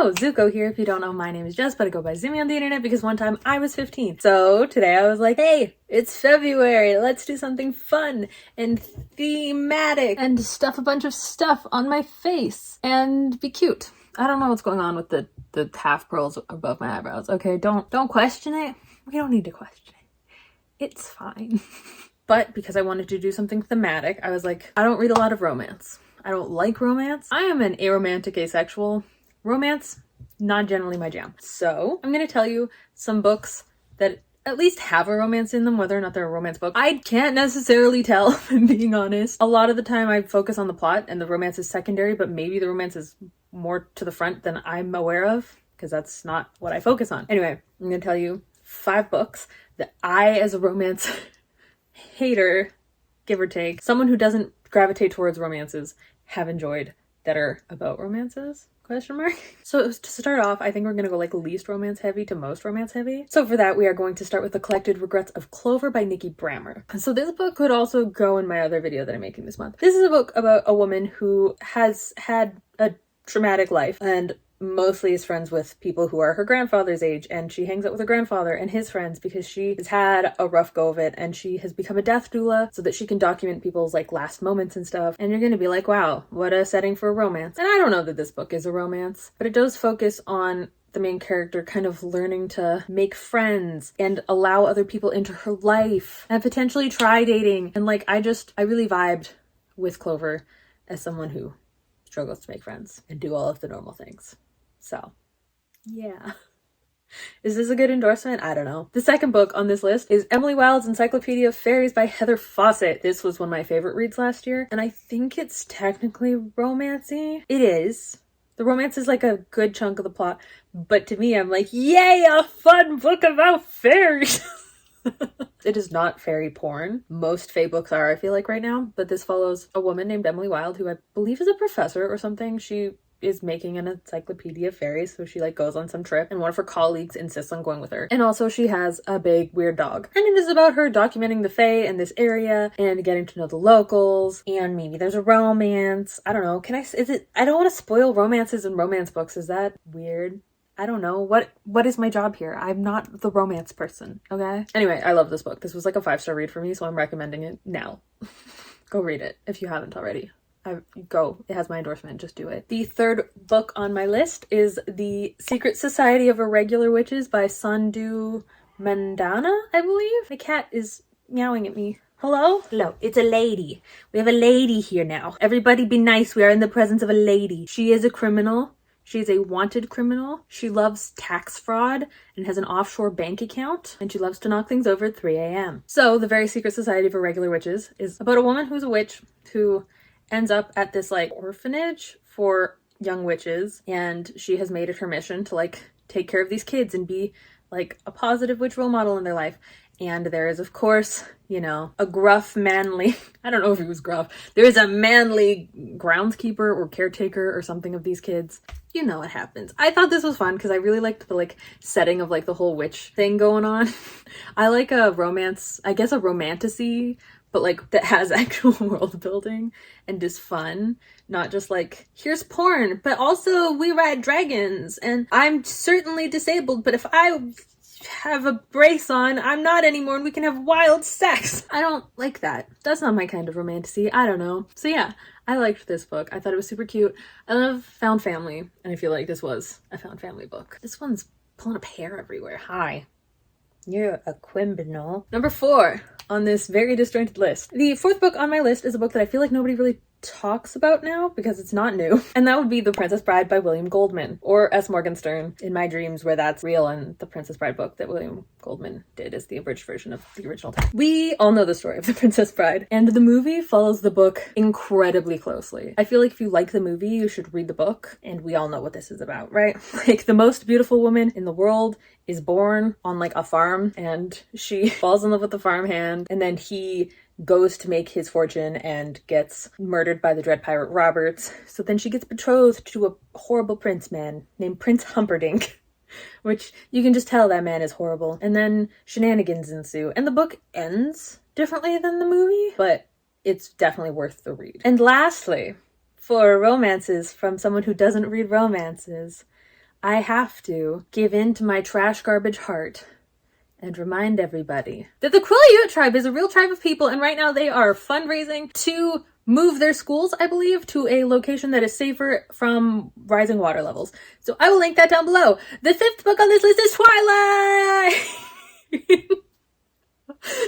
Hello, Zuko here. If you don't know, my name is Jess, but I go by Zimmy on the internet because one time I was 15. So today I was like, hey, it's February. Let's do something fun and thematic and stuff a bunch of stuff on my face and be cute. I don't know what's going on with the half pearls above my eyebrows. Okay, don't question it. We don't need to question it. It's fine. But because I wanted to do something thematic, I was like, I don't read a lot of romance. I don't like romance. I am an aromantic asexual. Romance, not generally my jam. So I'm going to tell you some books that at least have a romance in them, whether or not they're a romance book. I can't necessarily tell, if I'm being honest. A lot of the time I focus on the plot and the romance is secondary, but maybe the romance is more to the front than I'm aware of, because that's not what I focus on. Anyway, I'm going to tell you 5 books that I, as a romance hater, give or take, someone who doesn't gravitate towards romances, have enjoyed that are about romances. Question mark. So to start off, I think we're gonna go like least romance heavy to most romance heavy. So for that, we are going to start with The Collected Regrets of Clover by Mikki Brammer. So this book could also go in my other video that I'm making this month. This is a book about a woman who has had a traumatic life and mostly is friends with people who are her grandfather's age, and she hangs out with her grandfather and his friends because she has had a rough go of it, and she has become a death doula so that she can document people's like last moments and stuff. And you're gonna be like, wow, what a setting for a romance. And I don't know that this book is a romance, but it does focus on the main character kind of learning to make friends and allow other people into her life and potentially try dating. And like I really vibed with Clover as someone who struggles to make friends and do all of the normal things. So, yeah. Is this a good endorsement? I don't know. The second book on this list is Emily Wilde's Encyclopedia of Faeries by Heather Fawcett. This was one of my favorite reads last year, and I think it's technically romancy. It is. The romance is like a good chunk of the plot, but to me, I'm like, yay, a fun book about fairies! It is not fairy porn. Most fae books are, I feel like, right now, but this follows a woman named Emily Wilde, who I believe is a professor or something. She is making an encyclopedia of fairies, so she like goes on some trip and one of her colleagues insists on going with her. And also she has a big weird dog, and it is about her documenting the fae in this area and getting to know the locals, and maybe there's a romance. I don't know. I don't want to spoil romances in romance books. Is that weird? I don't know. What is my job here? I'm not the romance person, okay? Anyway, I love this book. This was like a 5-star read for me, so I'm recommending it now. Go read it if you haven't already. It has my endorsement. Just do it. The third book on my list is The Secret Society of Irregular Witches by Sangu Mandanna, I believe. My cat is meowing at me. Hello? Hello. It's a lady. We have a lady here now. Everybody be nice. We are in the presence of a lady. She is a criminal. She's a wanted criminal. She loves tax fraud and has an offshore bank account, and she loves to knock things over at 3 a.m. So The Very Secret Society of Irregular Witches is about a woman who's a witch who ends up at this like orphanage for young witches, and she has made it her mission to like take care of these kids and be like a positive witch role model in their life. And there is, of course, you know, a gruff, manly, I don't know if he was gruff. There is a manly groundskeeper or caretaker or something of these kids. You know what happens. I thought this was fun because I really liked the like setting of like the whole witch thing going on. I like a romance, I guess a romantasy, but like that has actual world building and is fun. Not just like, here's porn, but also we ride dragons and I'm certainly disabled, but if I have a brace on, I'm not anymore and we can have wild sex. I don't like that. That's not my kind of romantasy. I don't know. So yeah, I liked this book. I thought it was super cute. I love found family, and I feel like this was a found family book. This one's pulling up hair everywhere. Hi. You're a criminal. Number 4 on this very disjointed list. The 4th book on my list is a book that I feel like nobody really talks about now because it's not new, and that would be The Princess Bride by William Goldman, or S. Morgenstern in my dreams, where that's real, and the Princess Bride book that William Goldman did is the abridged version of the original text. We all know the story of The Princess Bride, and the movie follows the book incredibly closely. I feel like if you like the movie, you should read the book, and we all know what this is about, right? Like, the most beautiful woman in the world is born on like a farm, and she falls in love with the farmhand, and then he goes to make his fortune and gets murdered by the dread pirate Roberts. So then she gets betrothed to a horrible prince man named Prince Humperdinck, which you can just tell that man is horrible. And then shenanigans ensue. And the book ends differently than the movie, but it's definitely worth the read. And lastly, for romances from someone who doesn't read romances, I have to give in to my trash garbage heart and remind everybody that the Quileute tribe is a real tribe of people, and right now they are fundraising to move their schools, I believe, to a location that is safer from rising water levels. So I will link that down below. The 5th book on this list is Twilight!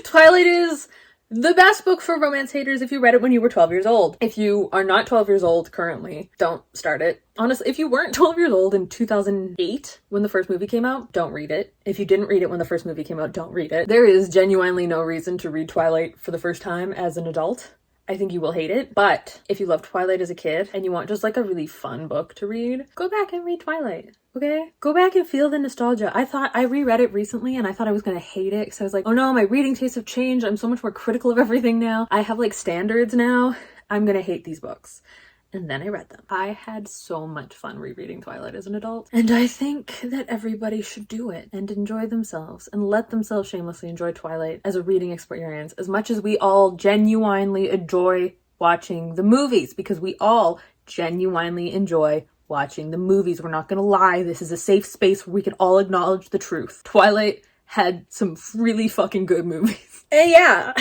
Twilight is the best book for romance haters if you read it when you were 12 years old. If you are not 12 years old currently, don't start it. Honestly, if you weren't 12 years old in 2008 when the first movie came out, don't read it. If you didn't read it when the first movie came out, don't read it. There is genuinely no reason to read Twilight for the first time as an adult. I think you will hate it, but if you loved Twilight as a kid and you want just like a really fun book to read, go back and read Twilight, okay? Go back and feel the nostalgia. I reread it recently and I thought I was gonna hate it because I was like, oh no, my reading tastes have changed. I'm so much more critical of everything now. I have like standards now. I'm gonna hate these books. And then I read them. I had so much fun rereading Twilight as an adult. And I think that everybody should do it and enjoy themselves and let themselves shamelessly enjoy Twilight as a reading experience as much as we all genuinely enjoy watching the movies, because we all genuinely enjoy watching the movies. We're not gonna lie. This is a safe space where we can all acknowledge the truth. Twilight had some really fucking good movies. And yeah,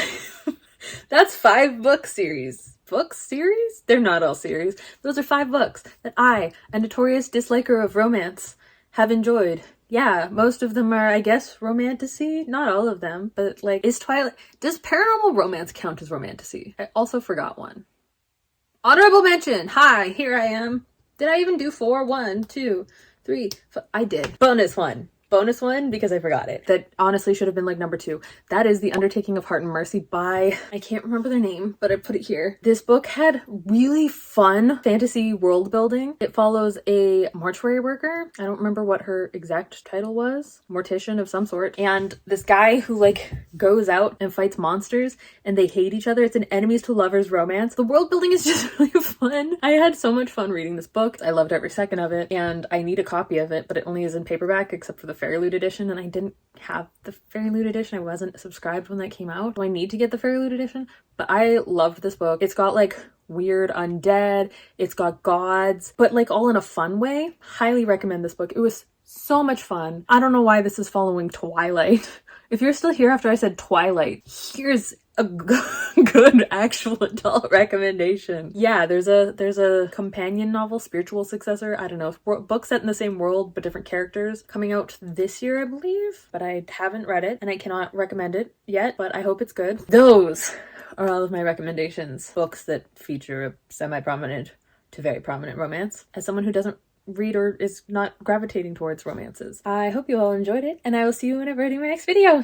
that's 5 book series. Books series? They're not all series. Those are 5 books that I, a notorious disliker of romance, have enjoyed. Yeah, most of them are, I guess, romantasy. Not all of them, but like, does paranormal romance count as romantasy? I also forgot one. Honorable mention! Hi, here I am. Did I even do 4? 1, 2, 3, 4? I did. Bonus one because I forgot it. That honestly should have been like number 2. That is The Undertaking of Hart and Mercy by, I can't remember their name, but I put it here. This book had really fun fantasy world building. It follows a mortuary worker. I don't remember what her exact title was. Mortician of some sort. And this guy who like goes out and fights monsters and they hate each other. It's an enemies to lovers romance. The world building is just really fun. I had so much fun reading this book. I loved every second of it, and I need a copy of it, but it only is in paperback except for the Fairy Loot edition, and I didn't have the Fairy Loot edition. I wasn't subscribed when that came out. Do I need to get the Fairy Loot edition? But I loved this book. It's got like weird undead, it's got gods, but like all in a fun way. Highly recommend this book. It was so much fun. I don't know why this is following Twilight. If you're still here after I said Twilight, here's a good actual adult recommendation. Yeah, there's a companion novel, spiritual successor, I don't know, book set in the same world but different characters, coming out this year, I believe, but I haven't read it and I cannot recommend it yet, but I hope it's good. Those are all of my recommendations. Books that feature a semi-prominent to very prominent romance. As someone who doesn't read or is not gravitating towards romances, I hope you all enjoyed it, and I will see you whenever I do my next video.